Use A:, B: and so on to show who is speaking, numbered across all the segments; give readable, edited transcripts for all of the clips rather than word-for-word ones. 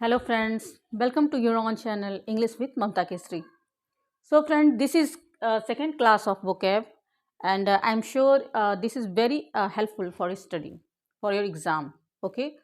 A: Hello friends, welcome to your own channel English with Mamta Kesri. So friend, this is second class of vocab and I'm sure this is very helpful for study for your exam. Okay,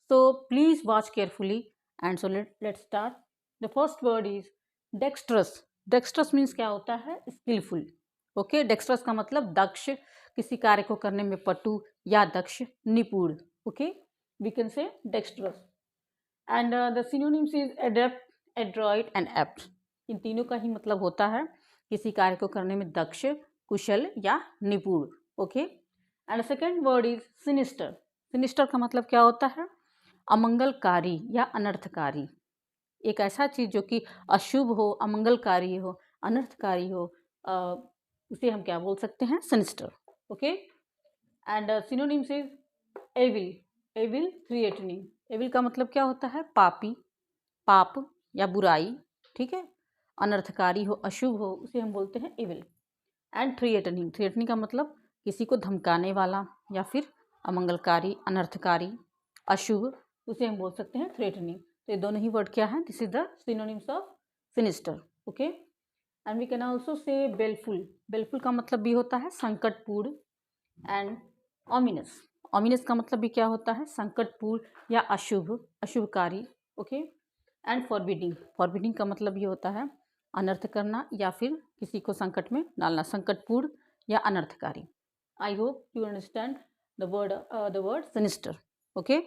A: so please watch carefully and so let's start. The first word is dexterous. Dexterous means क्या होता है? Skillful. Okay, dexterous का मतलब दक्ष, किसी कार्य को करने में पटु या दक्ष, निपुण. Okay, we can say dexterous. And the synonyms is adept, adroit and apt. इन तीनों का ही मतलब होता है किसी कार्य को करने में दक्ष, कुशल या निपुण. Okay. And second word is sinister. Sinister का मतलब क्या होता है? अमंगलकारी या अनर्थकारी. एक ऐसा चीज जो कि अशुभ हो, अमंगलकारी हो, अनर्थकारी हो, उसे हम क्या बोल सकते हैं? Sinister. Okay. And synonyms is evil. Evil threatening. Evil का मतलब क्या होता है? पापी, पाप या बुराई. ठीक है. अनर्थकारी हो, अशुभ हो, उसे हम बोलते हैं एविल. And threatening. थ्रेटनिंग का मतलब किसी को धमकाने वाला या फिर अमंगलकारी, अनर्थकारी, अशुभ, उसे हम बोल सकते हैं थ्रेटनिंग. तो ये दोनों ही वर्ड क्या है? This is the synonyms of sinister. Okay. And we can also say baleful. बेलफुल का मतलब भी होता है संकटपूर्ण. And ominous. ऑमिनस का मतलब भी क्या होता है? संकटपूर्ण या अशुभ, अशुभकारी. ओके. And forbidding. फॉरबिडिंग का मतलब ये होता है अनर्थ करना या फिर किसी को संकट में डालना, संकटपूर्ण या अनर्थकारी. I hope you understand the word sinister. Okay.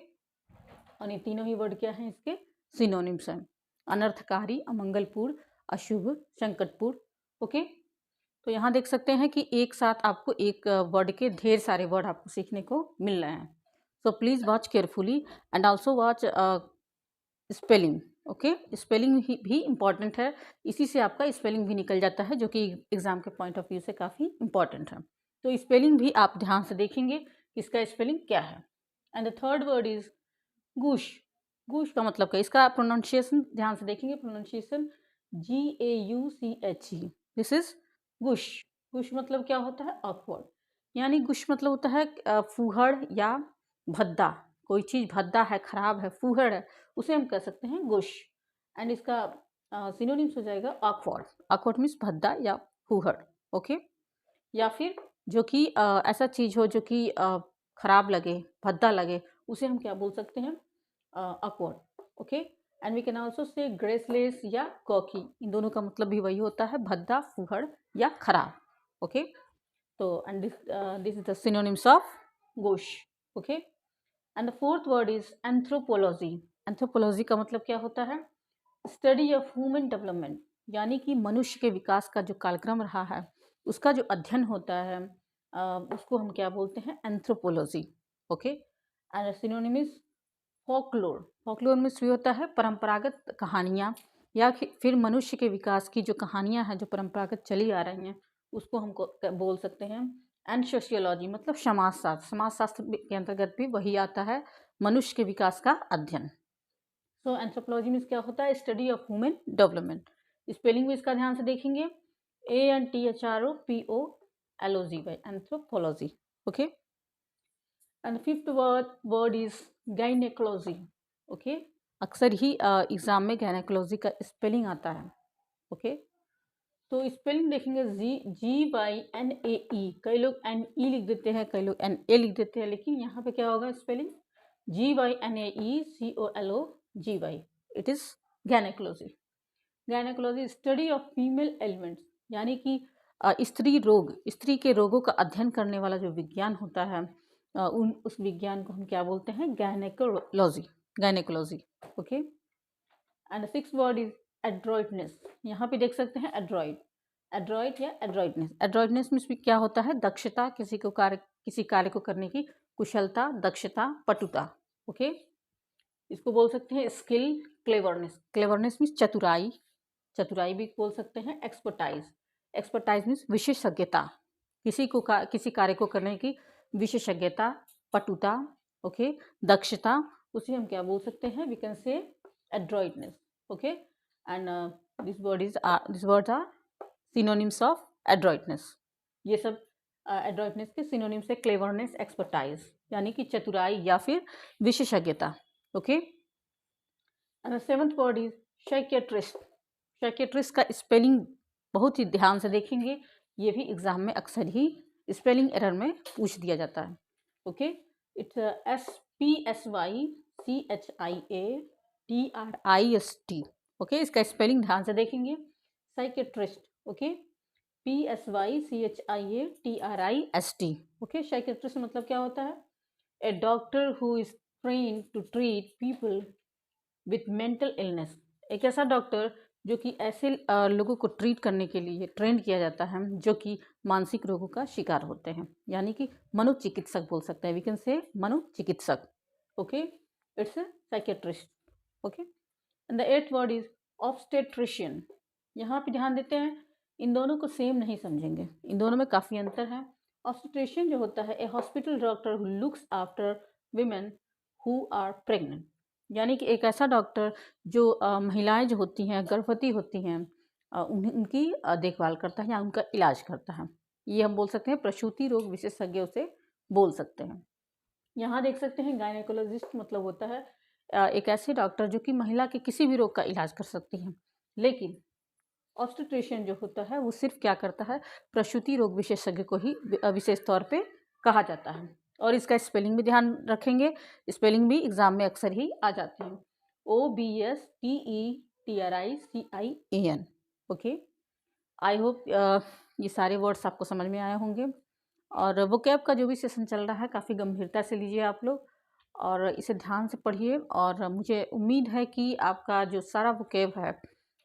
A: और ये तीनों ही वर्ड क्या हैं? इसके सिनोनिम्स हैं. अनर्थकारी, अमंगलपूर्ण, अशुभ, संकटपूर्ण. ओके. तो यहाँ देख सकते हैं कि एक साथ आपको एक वर्ड के ढेर सारे वर्ड आपको सीखने को मिल रहे हैं. So please watch carefully and also watch spelling. Okay. Spelling भी इम्पॉर्टेंट है. इसी से आपका स्पेलिंग भी निकल जाता है जो कि एग्जाम के पॉइंट ऑफ व्यू से काफ़ी इम्पॉर्टेंट है. तो स्पेलिंग भी आप ध्यान से देखेंगे कि इसका स्पेलिंग क्या है. And the third word is gauche. Gauche का मतलब क्या? इसका प्रोनाउंसिएशन ध्यान से देखेंगे. Pronunciation GAUCHE. This is gauche. Gauche मतलब क्या होता है? ऑकवर्ड. यानी गुश मतलब होता है फूहड़ या भद्दा. कोई चीज़ भद्दा है, खराब है, फूहड़ है, उसे हम कह सकते हैं गुश. एंड इसका सिनोनिम्स हो जाएगा ऑकवर्ड. ऑकवर्ड मीन्स भद्दा या फूहड़. ओके. या फिर जो कि ऐसा चीज़ हो जो कि खराब लगे, भद्दा लगे, उसे हम क्या बोल सकते हैं? Awkward. Okay. And we can also say graceless या कॉकी. इन दोनों का मतलब भी वही होता है, भद्दा, फूहड़ या खराब. ओके. तो and this is the synonyms of Gauss. Okay. And the fourth word is anthropology. Anthropology का मतलब क्या होता है? Study of human development. यानी कि मनुष्य के विकास का जो कालक्रम रहा है उसका जो अध्ययन होता है उसको हम क्या बोलते हैं? Anthropology. Okay. And synonym is folklore. Folklore में भी होता है परंपरागत कहानियाँ या फिर मनुष्य के विकास की जो कहानियाँ हैं जो परंपरागत चली आ रही हैं उसको हमको बोल सकते हैं. एंड सोशियोलॉजी मतलब समाजशास्त्र. समाजशास्त्र के अंतर्गत भी वही आता है, मनुष्य के विकास का अध्ययन. सो एंथ्रोपोलॉजी में क्या होता है? Study of human development. Spelling भी इसका ध्यान से देखेंगे. ANTHROPOLOGY. Anthropology. Okay. And fifth word is gynaecology. Okay. अक्सर ही एग्जाम में गाइनेकोलॉजी का स्पेलिंग आता है. ओके. तो स्पेलिंग देखेंगे GYNAE. कई लोग NE लिख देते हैं, कई लोग NA लिख देते हैं, लेकिन यहाँ पे क्या होगा spelling? GYNAECOLOGY. It is gynaecology. Gynaecology study of female elements. यानी कि स्त्री रोग, स्त्री के रोगों का अध्ययन करने वाला जो विज्ञान होता है उस विज्ञान को हम क्या बोलते हैं? Gynaecology. Gynaecology. Okay. And six word is adroitness. यहाँ पे देख सकते हैं एड्रॉइड. एड्रॉइड या एड्रॉइटनेस. एड्रॉइटनेस में क्या होता है? दक्षता, किसी कार्य को करने की कुशलता, दक्षता, पटुता. ओके. इसको बोल सकते हैं स्किल, क्लेवरनेस. क्लेवरनेस मीन्स चतुराई, चतुराई भी बोल सकते हैं. एक्सपर्टाइज. एक्सपर्टाइज मीन्स विशेषज्ञता, किसी कार्य को करने की विशेषज्ञता, पटुता. ओके. दक्षता, उसे हम क्या बोल सकते हैं? We can say adroitness. Okay. And this words are synonyms of adroitness. ये सब एड्रॉइटनेस के सिनोनिम्स है क्लेवरनेस, एक्सपर्टाइज, यानी कि चतुराई या फिर विशेषज्ञता. Okay. And the seventh word is psychiatrist. Psychiatrist का स्पेलिंग बहुत ही ध्यान से देखेंगे, ये भी एग्जाम में अक्सर ही स्पेलिंग एरर में पूछ दिया जाता है। Okay, it's SPSYCHIATRIST। ओके, इसका स्पेलिंग ध्यान से देखेंगे, psychiatrist. Okay, PSYCHIATRIST। Okay, psychiatrist मतलब क्या होता है? A doctor who is train to treat people with mental illness. एक ऐसा डॉक्टर जो कि ऐसे लोगों को ट्रीट करने के लिए ट्रेन किया जाता है जो कि मानसिक रोगों का शिकार होते हैं, यानी कि मनोचिकित्सक बोल सकते हैं, वी कैन से मनोचिकित्सक। Okay, it's a psychiatrist. Okay, and the eighth word is obstetrician. यहाँ पे ध्यान देते हैं, इन दोनों को सेम नहीं समझेंगे, इन दोनों में काफ़ी अंतर है। ऑब्स्टेट्रिशियन जो होता है, a hospital doctor who looks after women who are pregnant, यानी कि एक ऐसा डॉक्टर जो महिलाएं जो होती हैं, गर्भवती होती हैं, उनकी देखभाल करता है या उनका इलाज करता है। ये हम बोल सकते हैं प्रसूति रोग विशेषज्ञ उसे बोल सकते हैं। यहाँ देख सकते हैं गायनेकोलॉजिस्ट मतलब होता है एक ऐसे डॉक्टर जो कि महिला के किसी भी रोग का इलाज कर सकती हैं, लेकिन ऑब्स्टेट्रिशियन जो होता है वो सिर्फ क्या करता है, प्रसूति रोग विशेषज्ञ को ही विशेष तौर पे कहा जाता है। और इसका स्पेलिंग भी ध्यान रखेंगे, स्पेलिंग भी एग्जाम में अक्सर ही आ जाते हैं, OBSTETRICIAN। ओके, आई होप ये सारे वर्ड्स आपको समझ में आए होंगे। और वोकैब का जो भी सेशन चल रहा है काफ़ी गंभीरता से लीजिए आप लोग, और इसे ध्यान से पढ़िए। और मुझे उम्मीद है कि आपका जो सारा वोकैब है,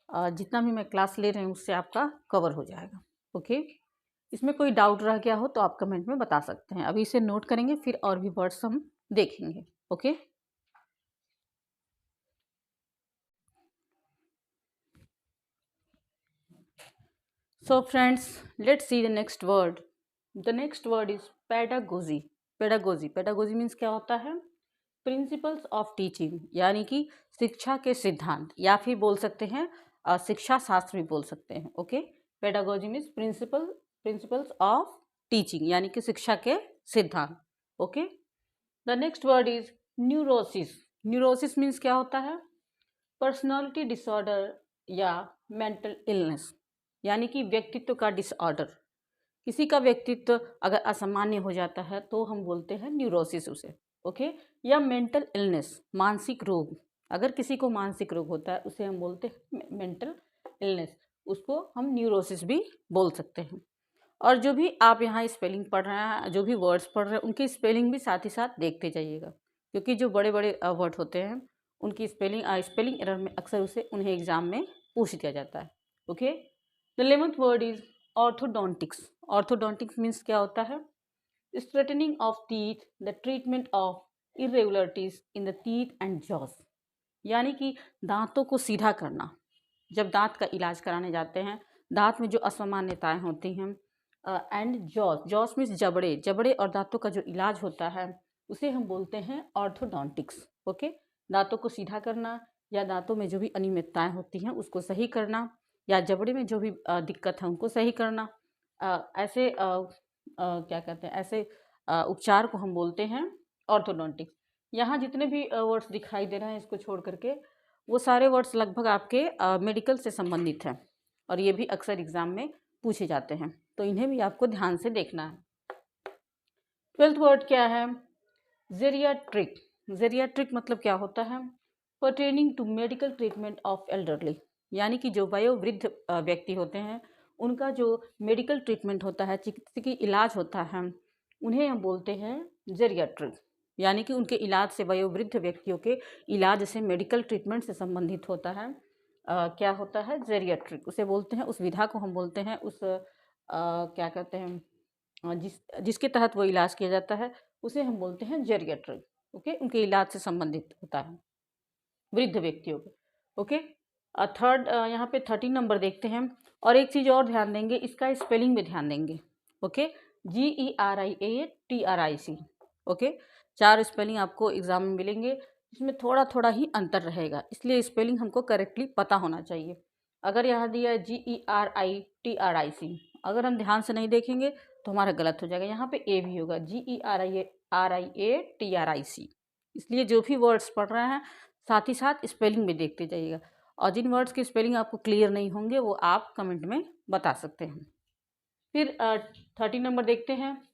A: जितना भी मैं क्लास ले रही हूँ उससे आपका कवर हो जाएगा। ओके, इसमें कोई डाउट रह गया हो तो आप कमेंट में बता सकते हैं। अभी इसे नोट करेंगे, फिर और भी वर्ड्स हम देखेंगे। Okay, so friends, let's see the next word. The next word is pedagogy. Pedagogy, pedagogy means क्या होता है? प्रिंसिपल्स ऑफ टीचिंग, यानी कि शिक्षा के सिद्धांत, या फिर बोल सकते हैं शिक्षा शास्त्र भी बोल सकते हैं। Okay, pedagogy means principles of teaching, यानी कि शिक्षा के सिद्धांत। Okay, the next word is neurosis. Neurosis means क्या होता है? पर्सनालिटी डिसऑर्डर या मेंटल इलनेस, यानी कि व्यक्तित्व का डिसऑर्डर। किसी का व्यक्तित्व अगर असामान्य हो जाता है तो हम बोलते हैं न्यूरोसिस उसे। ओके, या मेंटल इलनेस, मानसिक रोग। अगर किसी को मानसिक रोग होता है उसे हम बोलते हैं मेंटल इलनेस, उसको हम न्यूरोसिस भी बोल सकते हैं। और जो भी आप यहाँ स्पेलिंग पढ़ रहे हैं, जो भी वर्ड्स पढ़ रहे हैं, उनकी स्पेलिंग भी साथ ही साथ देखते जाइएगा, क्योंकि जो बड़े बड़े वर्ड होते हैं उनकी स्पेलिंग एरर में अक्सर उन्हें एग्जाम में पूछ दिया जाता है। Okay, the 11th word is orthodontics. Orthodontics means क्या होता है? Straightening of teeth, the treatment of irregularities in the teeth and jaws, यानी कि दांतों को सीधा करना। जब दांत का इलाज कराने जाते हैं, दांत में जो असामान्यताएं होती हैं, एंड जॉस, जॉस मीन्स जबड़े, जबड़े और दांतों का जो इलाज होता है उसे हम बोलते हैं ऑर्थोडोंटिक्स। ओके, दांतों को सीधा करना या दांतों में जो भी अनियमितताएं होती हैं उसको सही करना, या जबड़े में जो भी दिक्कत है उनको सही करना, ऐसे क्या कहते हैं, ऐसे उपचार को हम बोलते हैं ऑर्थोडोंटिक्स। यहाँ जितने भी वर्ड्स दिखाई दे रहे हैं इसको छोड़ करके वो सारे वर्ड्स लगभग आपके मेडिकल से संबंधित हैं, और ये भी अक्सर एग्जाम में पूछे जाते हैं, तो इन्हें भी आपको ध्यान से देखना है। 12th वर्ड क्या है? जेरियाट्रिक। जेरियाट्रिक मतलब क्या होता है? Pertaining to medical treatment of elderly, यानी कि जो वयोवृद्ध व्यक्ति होते हैं उनका जो मेडिकल ट्रीटमेंट होता है, चिकित्सकीय इलाज होता है, उन्हें हम बोलते हैं जेरियाट्रिक, यानी कि उनके इलाज से, वयोवृद्ध व्यक्तियों के इलाज से, मेडिकल ट्रीटमेंट से संबंधित होता है क्या होता है? जेरियाट्रिक उसे बोलते हैं। उस विधा को हम बोलते हैं, उस क्या कहते हैं, जिसके तहत वो इलाज किया जाता है उसे हम बोलते हैं जेरियाट्रिक। ओके, उनके इलाज से संबंधित होता है वृद्ध व्यक्तियों को। ओके, थर्ड यहाँ पे 13 नंबर देखते हैं। और एक चीज़ और ध्यान देंगे, इसका स्पेलिंग में ध्यान देंगे। Okay, GERIATRIC। ओके, 4 स्पेलिंग आपको एग्जाम में मिलेंगे, इसमें थोड़ा थोड़ा ही अंतर रहेगा, इसलिए स्पेलिंग हमको करेक्टली पता होना चाहिए। अगर यहाँ दिया है GERITRIC, अगर हम ध्यान से नहीं देखेंगे तो हमारा गलत हो जाएगा, यहाँ पे ए भी होगा, GERIATRIC। इसलिए जो भी वर्ड्स पढ़ रहे हैं साथ ही साथ स्पेलिंग भी देखते जाइएगा, और जिन वर्ड्स की स्पेलिंग आपको क्लियर नहीं होंगे वो आप कमेंट में बता सकते हैं। फिर 13 नंबर देखते हैं,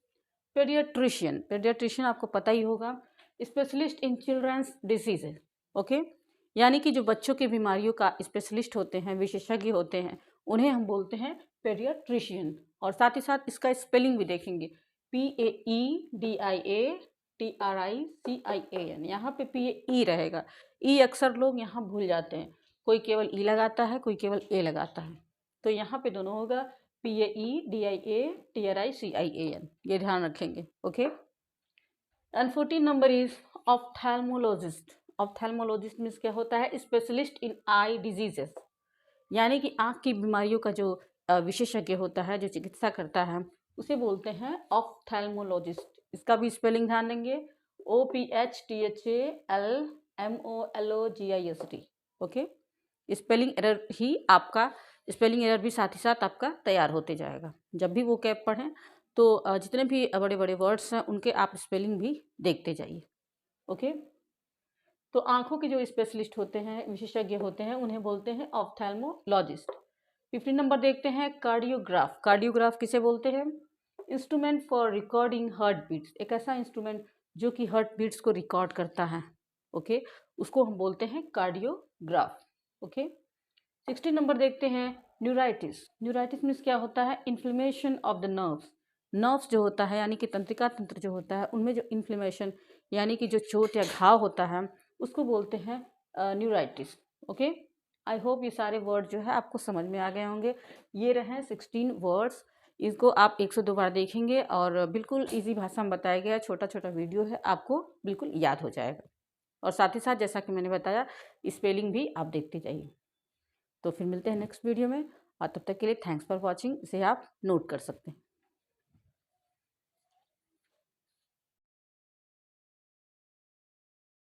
A: पेडियाट्रिशियन। पेडियाट्रिशियन आपको पता ही होगा, specialist in children's diseases. Okay, यानी कि जो बच्चों की बीमारियों का स्पेशलिस्ट होते हैं, विशेषज्ञ होते हैं, उन्हें हम बोलते हैं पेडियाट्रिशियन। और साथ ही साथ इसका स्पेलिंग भी देखेंगे, PAEDIATRICIAN। यहाँ पे PAE रहेगा, ई अक्सर लोग यहाँ भूल जाते हैं, कोई केवल ई लगाता है, कोई केवल ए लगाता है, तो यहाँ पे दोनों होगा PAEDIATRICIAN, ये ध्यान रखेंगे। Okay, and 14 number is ophthalmologist. Ophthalmologist means क्या होता है, स्पेशलिस्ट इन आई डिजीजेस, यानी कि आँख की बीमारियों का जो विशेषज्ञ होता है, जो चिकित्सा करता है, उसे बोलते हैं ऑप्थेल्मोलॉजिस्ट। इसका भी स्पेलिंग ध्यान देंगे, OPHTHALMOLOGIST। ओके, स्पेलिंग एरर ही आपका, स्पेलिंग एरर भी साथ ही साथ आपका तैयार होते जाएगा। जब भी वो कैप पढ़ें तो जितने भी बड़े बड़े वर्ड्स हैं उनके आप स्पेलिंग भी देखते जाइए। ओके, तो आंखों के जो स्पेशलिस्ट होते हैं, विशेषज्ञ होते हैं, उन्हें बोलते हैं ऑप्थेल्मोलॉजिस्ट। 15 नंबर देखते हैं, कार्डियोग्राफ। कार्डियोग्राफ किसे बोलते हैं, instrument for recording heart beats. एक ऐसा इंस्ट्रूमेंट जो कि हार्ट बीट्स को रिकॉर्ड करता है। ओके, उसको हम बोलते हैं कार्डियोग्राफ। ओके, 16 नंबर देखते हैं, न्यूराइटिस। न्यूराइटिस मीन्स क्या होता है, inflammation of the nerves. Nerves जो होता है, यानी कि तंत्रिका तंत्र जो होता है, उनमें जो इन्फ्लेमेशन यानी कि जो चोट या घाव होता है, उसको बोलते हैं न्यूराइटिस। ओके, आई होप ये सारे वर्ड जो है आपको समझ में आ गए होंगे। ये रहे 16 वर्ड्स, इसको आप 102 बार देखेंगे और बिल्कुल इजी भाषा में बताया गया, छोटा छोटा वीडियो है, आपको बिल्कुल याद हो जाएगा। और साथ ही साथ जैसा कि मैंने बताया, स्पेलिंग भी आप देखते जाइए। तो फिर मिलते हैं नेक्स्ट वीडियो में, और तब तक के लिए थैंक्स फॉर वॉचिंग। इसे आप नोट कर सकते हैं।